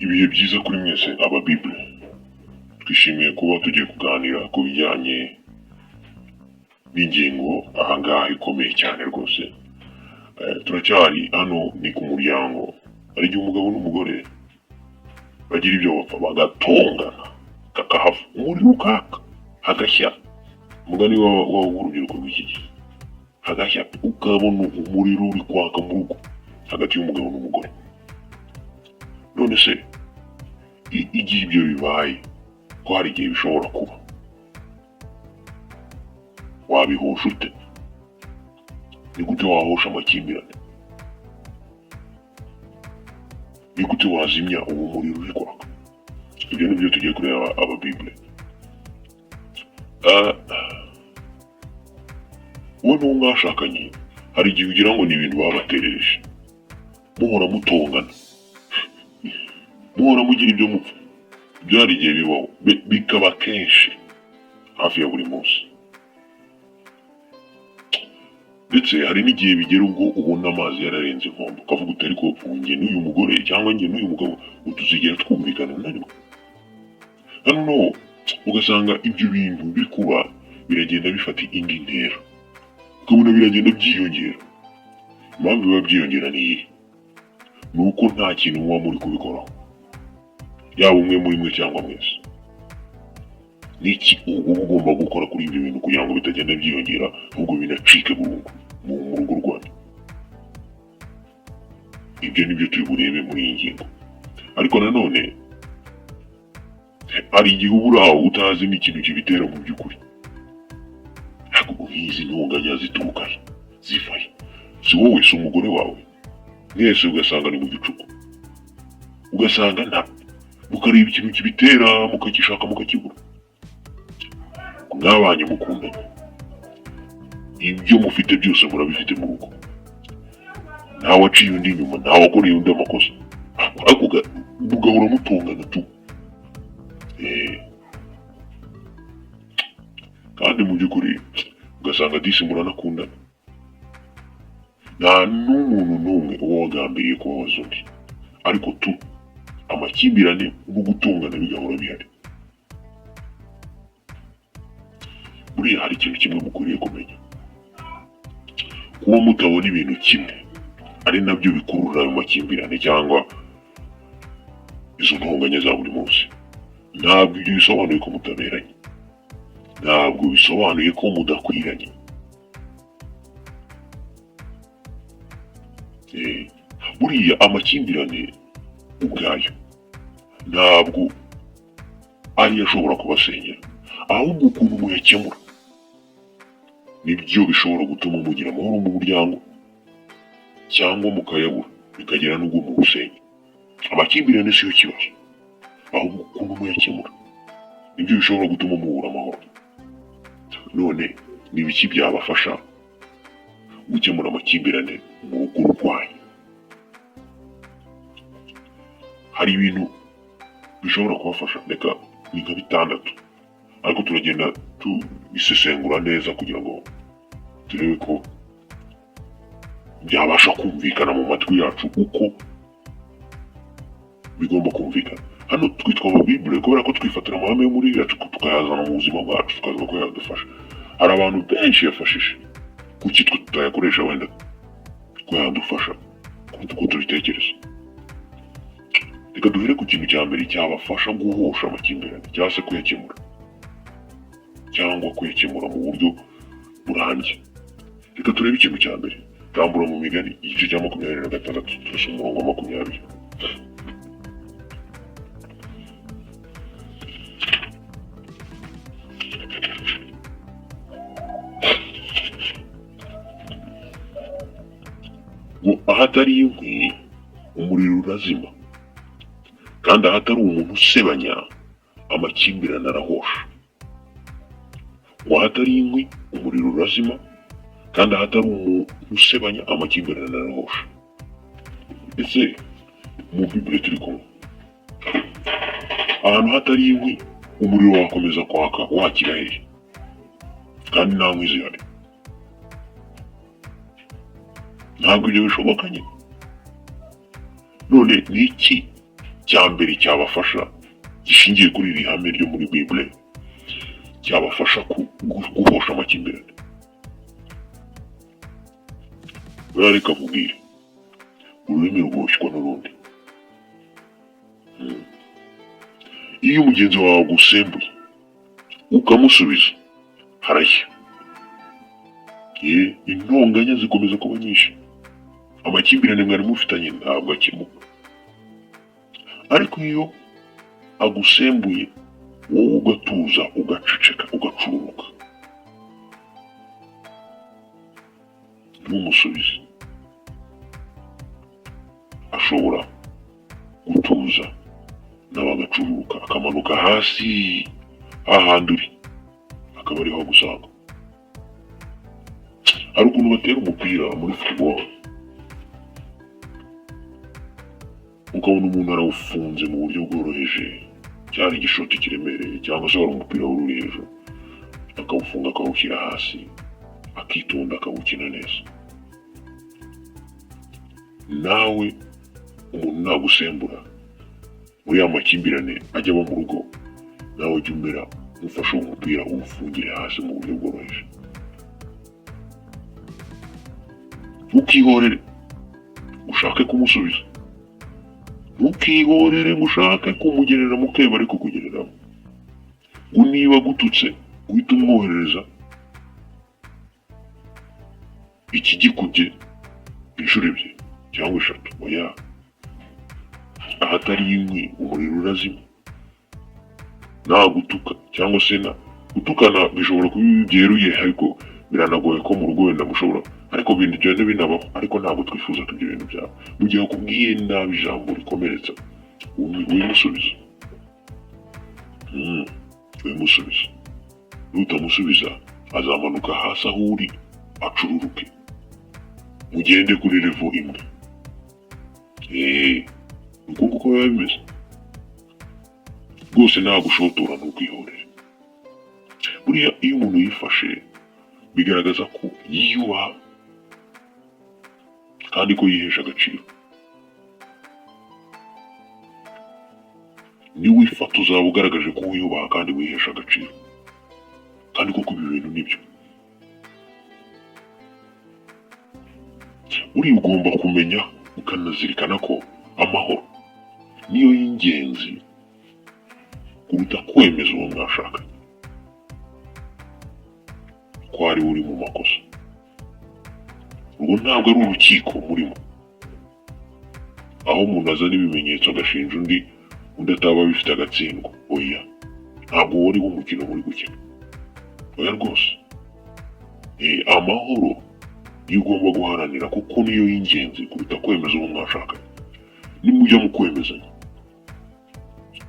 Ibihe byiza kuri mwese aba Bible. Twishimiye kuba tugiye kuganira ku bijyanye n'ingingo ahangaha ikomeye cyane rwose. Turacyari hano ni ku muryango. Hari igihe umugabo n'umugore bagira ibyo bapfa bagatongana kakahava umuriro ukaka hagashya. Umugani w'urubyiruko rw'iki gihe hagashya ukabona umuriro uri kwaka mu rugo hagati y'umugabo n'umugore. None se igihe ibyo bibaye ko hari igihe bishobora kuba, wabihosha ute? Ni gute wahosha amakimbirane? Ni gute wazimya uwo muriro uri kwaka? Ibyo ni byo tugiye kureba aba Bible. Wowe n'uwo mwashakanye hari igihe ugira ngo ni ibintu babaterereje, muhora mutongana, muhora mugira ibyo mupfa. Ibyo hari igihe bibaho, bikaba kenshi hafi ya buri munsi. Ndetse hari n'igihe bigera ubwo ubona amazi yararenze inkombe, ukavuga uti ariko njye n'uyu mugore cyangwa njye n'uyu mugabo utuzigera twumvikana na rimwe. Hano ugasanga ibyo bintu biri kuba biragenda bifata indi ntera, ukabona biragenda byiyongera. Impamvu biba byiyongera ni iyi: ni uko nta kintu muba muri kubikoraho, yaba umwe muri mwe cyangwa mwese. Niki uba ugomba gukora kuri ibyo bintu kugira ngo bitagenda byiyongera ahubwo binacike burundu mu rugo rwanyu? Ibyo nibyo turi burebe muri iyi ngingo. Ariko nanone hari igihe uba uri aho utazi n'ikintu kibitera mu by'ukuri. Ntabwo nk'izi ntonganya zituruka he, ziva he? Si wowe, si umugore wawe, mwese ugasanga ni mu gicuku, ugasanga mukareba ikintu kibitera mukagishaka mukakibura. Mwabanye mukundanye, ibyo mufite byose murabifite mu rugo, ntawe aciye undi inyuma, ntawe akoreye undi amakosa, ariko mugahora mutongana tu. Kandi mu by'ukuri ugasanga disi muranakundana, nta n'umuntu n'umwe uba wagambiriye kubabaza undi, ariko tu amakimbirane no gutongana bigahora bihari. Buriya hari ikintu kimwe mukwiriye kumenya: kuba mutabona ibintu kimwe ari nabyo bikurura ayo makimbirane cyangwa izo ntonganya za buri munsi. Ntabwo ibyo bisobanuye ko mutaberanye, ntabwo bisobanuye ko mudakwiranye. Buriya amakimbirane ubwayo ntabwo ariyo ashobora kubasenyera, ahubwo ukuntu muyakemura nibyo bishobora gutuma mugira amahoro mu muryango, cyangwa mukayabura bikagera n'ubwo mu rusenya. Amakimbirane siyo kibazo, ahubwo ukuntu muyakemura nibyo bishobora gutuma mubura amahoro. None ni ibiki byabafasha gukemura amakimbirane mu rugo rwanyu? Hari ibintu bishobora kubafasha, reka ni nka bitandatu, ariko turagenda tubisesengura neza kugira ngo turebe ko byabasha kumvikana mu matwi yacu uko bigomba kumvikana. Hano twitwa aba Bible kubera ko twifatira amahame yo muri yacu tukayazana mu buzima bwacu, tukavuga ko yadufasha. Hari abantu benshi yafashije, kuki twe tutayakoresha wenda ko yadufasha kuko tubitekereza? Reka duhere ku kintu cya mbere cyabafasha guhosha amakimbirane cyangwa se kuyakemura, cyangwa kuyakemura mu buryo burambye. Reka turebe ikintu cya mbere. Tambura mu Migani igice cya 26 turasoma umurongo wa 20. Ngo ahatari inkwi umuriro urazima, kandi ahatari umuntu usebanya amakimbirane arahosha. Ngo ahatari inkwi umuriro urazima, kandi ahatari umuntu usebanya amakimbirane arahosha. Ese mu Bible turi kumwe, ahantu hatari inkwi umuriro wakomeza kwaka wakira hehe kandi nta nkwi zihari? Ntabwo ibyo bishoboka nyine. None ni iki cya mbere cyabafasha gishingiye kuri iri hame ryo muri Bible cyabafasha guhosha amakimbirane. Reka nkubwire, ururimi rwoshywa n'urundi. Iyo umugenzi wawe agusembuye ukamusubiza harashya, intonganya zikomeza kuba nyinshi, amakimbirane mwari mufitanye ntabwo akemuka. Ariko iyo agusembuye wowe ugatuza, ugaceceka, ugacururuka, ntumusubize, ashobora gutuza nawe agacururuka, akamanuka hasi hahandi uri, akaba ariho agusanga. Hari ukuntu batera umupira muri football ukabona umuntu arawufunze mu buryo bworoheje, cyari igishoti kiremereye, cyangwa se wari umupira w'uri hejuru, akawufunga akawushyira hasi, akitonda akawukina neza. Nawe umuntu nagusembura muri ya makimbirane ajya aba mu rugo, nawe jya umera ufashe uwo mupira uwufungire hasi mu buryo bworoheje. Ntukihorere ushake kumusubiza, ntukihorere ushake kumugerera mu keba ariko kugereramo. Ngo niba agututse uhita umwoherereza ikigikubye inshuro ebyiri cyangwa eshatu. Oya, ahatari inkwi umuriro urazima. Nagutuka cyangwa se gutukana bishobora kuba byeruye, ariko biranagoye ko mu rugo wenda mushobora, ariko ibintu bigenda binabaho, ariko ntabwo twifuza ko ibyo bintu byaba. Mu gihe akubwiye nabi ijambo rikomeretsa, wimusubiza. Wimusubiza. Nutamusubiza azamanuka hasi aho uri acururuke, mugende kuri level imwe. Uko nguko biba bimeze rwose. Nagushotora ntukihorere. Buriya iyo umuntu yifashe bigaragaza ko yiyubaha kandi ko yihesha agaciro. Niwifata uzaba ugaragaje ko wiyubaha kandi wihesha agaciro, kandi koko ibi bintu nibyo. Buriya ugomba kumenya ukanazirikana ko amahoro niyo y'ingenzi kuruta kwemeza uwo mwashakanye ko ari uri mu makosa. Urwo ntabwo ari urukiko murimo, aho umuntu azana ibimenyetso agashinja undi ataba bifite agatsindwa. Oya, ntabwo wari w'umukino muri gukina. Oya rwose. Amahoro niyo ugomba guharanira, kuko niyo y'ingenzi kuruta kwemeza uwo mwashakanye. Nimujya mu kwemezanya,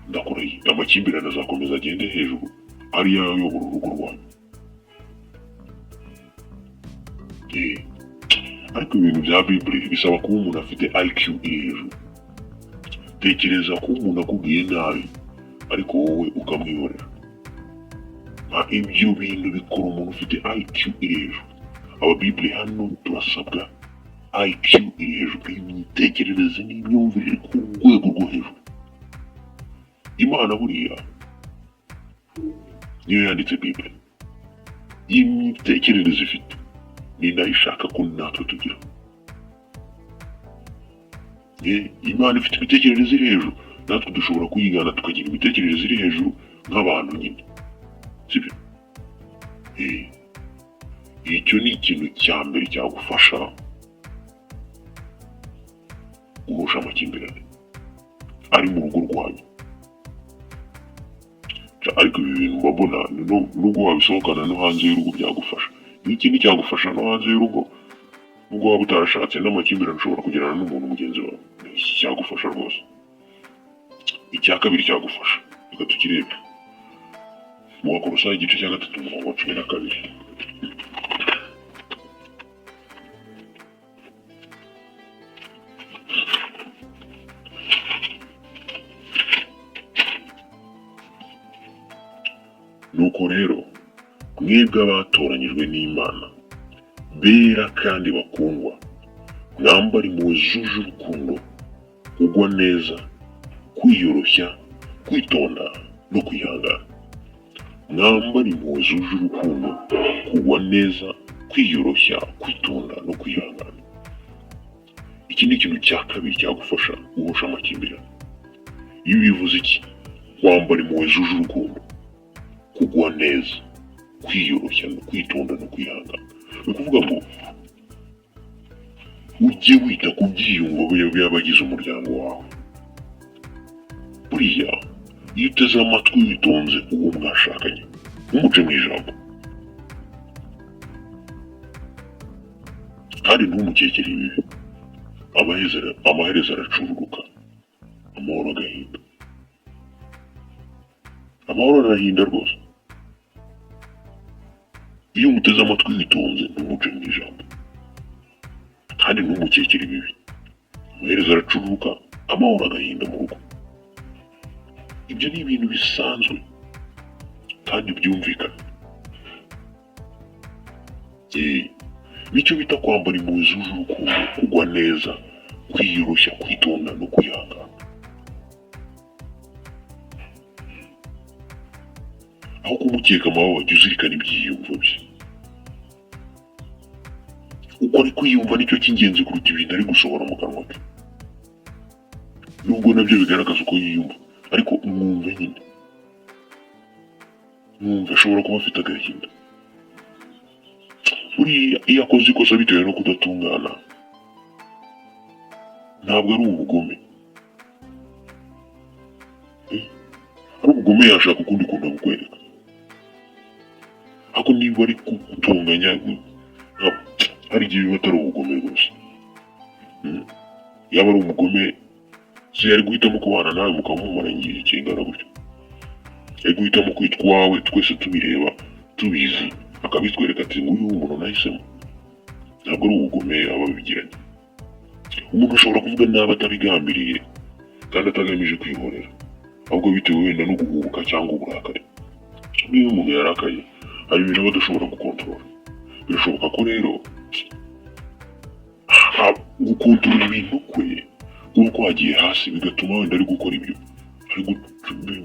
ndakurahiye amakimbirane azakomeza agende hejuru, ariyo ayobora urugo rwanyu. Ariko ibintu bya Bible bisaba kuba umuntu afite IQ iri hejuru. Tekereza ko umuntu akubwiye nabi ariko wowe ukamwihorera. Ibyo bintu bikora umuntu ufite IQ iri hejuru. Aba Bible hano turasabwa IQ iri hejuru, imitekerereze n'imyumvire ku rwego rwo hejuru. Imana buriya niyo yanditse Bible. Imitekerereze ifite ni nayo ishaka ko natwe tugira. Imana ifite imitekerereze iri hejuru, natwe dushobora kuyigana tukagira imitekerereze iri hejuru nk'abantu nyine, sibyo? Icyo ni ikintu cya mbere cyagufasha guhosha amakimbirane ari mu rugo rwanyu. Ariko ibi bintu mbabona nubwo wabisohokana no hanze y'urugo byagufasha. N'ikindi cyagufasha no hanze y'urugo, nubwo waba utarashatse, n'amakimbirane ushobora kugirana n'umuntu mugenzi wawe, iki cyagufasha rwose. Icya kabiri cyagufasha, reka tukirebe mu Bakolosayi igice cya 3 umurongo wa 12. Nuko rero mwebwe abatoranyijwe n'Imana, bera kandi bakundwa, mwambare impuhwe zuje urukundo, kugwa neza, kwiyoroshya, kwitonda no kwihangana. Mwambare impuhwe zuje urukundo, kugwa neza, kwiyoroshya, kwitonda no kwihangana. Iki ni ikintu cya kabiri cyagufasha guhosha amakimbirane. Iyo bivuze iki? Kwambara impuhwe zuje urukundo, kugwa neza, kwiyoroshya no kwitonda no kwihangana. Ni ukuvuga ngo ujye wita ku byiyumvo by'abagize umuryango wawe. Buriya iyo uteze amatwi witonze uwo mwashakanye, ntumuce mu ijambo kandi ntumukekere ibibi, amaherezo aracururuka, amahoro agahinda. Amahoro arahinda rwose. Iyo umuteze amatwi witonze ntumuce mu ijambo kandi ntumukekere ibibi, amaherezo aracururuka, amahoro agahinda mu rugo. Ibyo ni ibintu bisanzwe kandi byumvikana. Nicyo bita kwambara impuhwe zuje urukundo, kugwa neza, kwiyoroshya, kwitonda no kwihangana. Aho kumukeka amababa, jya uzirikana ibyiyumvo bye. Uko ari kwiyumva nicyo cy'ingenzi kuruta ibintu ari gusohora mu kanwa ke. Nubwo nabyo bigaragaza uko yiyumva, ariko mwumve nyine. Mwumve, ashobora kuba afite agahinda. Buriya iyo akoze ikosa bitewe no kudatungana, ntabwo ari ubugome. Ari ubugome yashaka ukundi kuntu agukwereka. Ariko niba ari kugutunganya, hari igihe biba atari ubugome rwose. Yaba ari umugome, se yari guhitamo kubana nawe mukamumara igihe kingana gutyo. Yari guhitamo kwitwa uwawe twese tubireba, tubizi, akabitwereka ati nguyu umuntu nahisemo. Ntabwo ari ubugome aba abigiranye. Umuntu ashobora kuvuga nabi atabigambiriye kandi atagamije kwihorera, ahubwo bitewe wenda no guhubuka cyangwa uburakari. Niyo umuntu yarakaye, hari ibintu aba adashobora gukontorora. Birashoboka ko rero gukontorora ibintu kwe kuba kwagiye hasi bigatuma wenda ari gukora ibyo,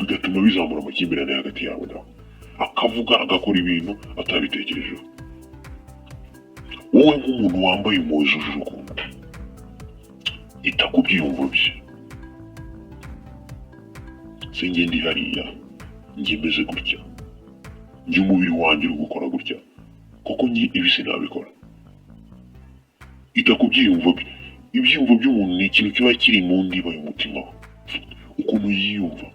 bigatuma bizamura amakimbirane hagati yawe nawe. Akavuga agakora ibintu atabitekerejeho. Wowe nk'umuntu wambaye impuhwe zuje urukundo, ita ku byiyumvo bye. Se njye ndi hariya, njye meze gutya, njye umubiri wanjye uri gukora gutya, koko njye ibi sinabikora. Ita ku byiyumvo bye. Ibyiyumvo by'umuntu ni ikintu kiba kiri mu ndiba y'umutima we, ukuntu yiyumva.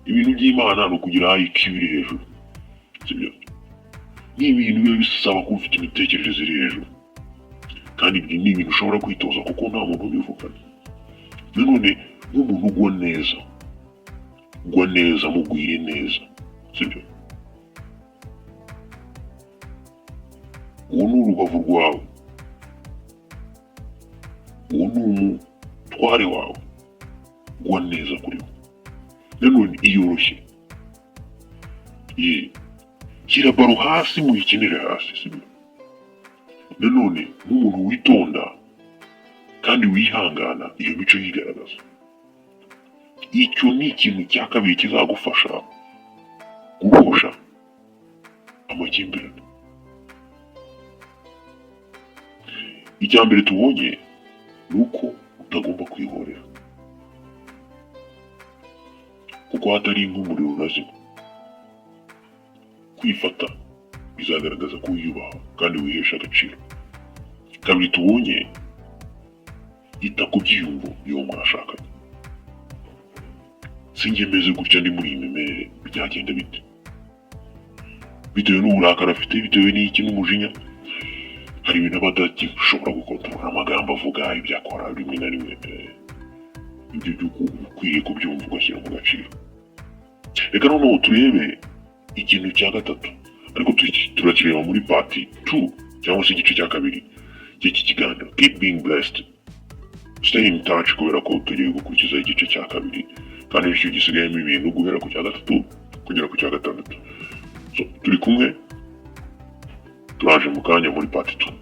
Ibintu by'Imana ni ukugira IQ iri hejuru, sibyo? Ni ibintu biba bisaba kuba ufite imitekerereze iri hejuru, kandi ibyo ni ibintu ushobora kwitoza kuko nta muntu ubivugana. Nanone nk'umuntu ugwa neza, mugwire neza, sibyo? Uwo ni urubavu rwawe, uwo ni umutware wawe, gwa neza kuri we. Nanone iyoroshye, shyira baro hasi muyikinire hasi, sibyo? Nanone nk'umuntu witonda kandi wihangana, iyo mico yigaragaza. Icyo ni ikintu cya kabiri kizagufasha guhosha amakimbirane. Icya mbere tubonye ni uko utagomba kwihorera, kuko hatari nk'umuriro urazima. Kwifata bizagaragaza ko wiyubaha kandi wihesha agaciro. Kabiri tubonye, ita ku byiyumvo by'uwo mwashakanye. Sinjye meze gutya ndi muri iyi mimerere, byagenda bite? Bitewe n'uburakari afite, bitewe n'iki, n'umujinya, hari ibintu aba adashobora gukontorora, amagambo avuga, ibyo akora rimwe na rimwe. Ibyo ukwiye kubyumva ugashyira mu gaciro. Reka noneho turebe ikintu cya gatatu, ariko turakireba muri part 2 cyangwa se igice cya kabiri cy'iki kiganiro. Keep being blessed, stay in touch, kubera ko tugiye gukurikiza igice cya kabiri kandi nicyo gisigayemo ibintu guhera ku cya gatatu kugera ku cya gatandatu. So turi kumwe, turaje mu kanya muri part 2.